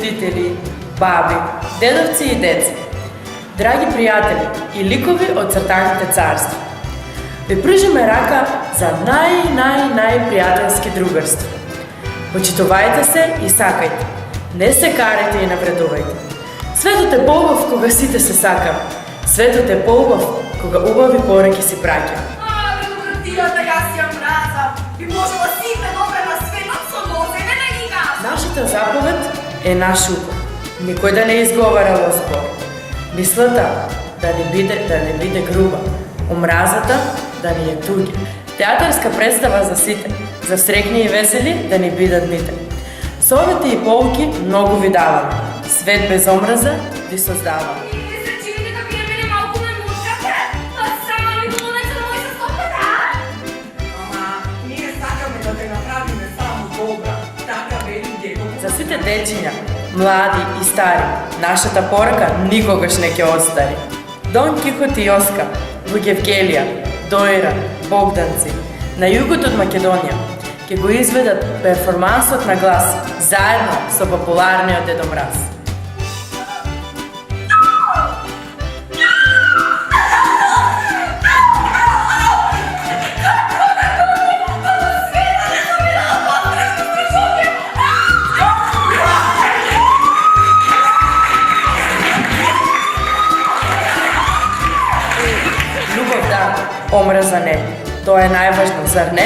родители, баби, дедовци и деца, драги пријатели и ликови од цртаните царства. Ви пружиме рака за најпријателски другарство. Почитувајте се и сакајте. Не се карајте и навредувајте. Светот е поубав кога сите се сакаме. Светот е поубав кога убави пораки си праќа. Демократијата јас ја мразам. Би можела сите добре на светот со нозе, не да ги газам. Нашата заповед е наш укор. Никој да не изговара лоз збор. Мислата да не биде груба. Омразата да ни е туѓа. Театарска представа за сите, за среќни и весели да ни бидат дните. Совети и поуки многу ви даваме. Свет без омраза ви создава. За сите дечиња, млади и стари, нашата порака никогаш не ќе остари. Дон Кихот и Оскар, во Евгелија, Доира, Богданци, на југот од Македонија, ќе го изведат перформансот на глас, заедно со популарниот Дедо Мраз. Омраза не. Тоа е најважно, зар не?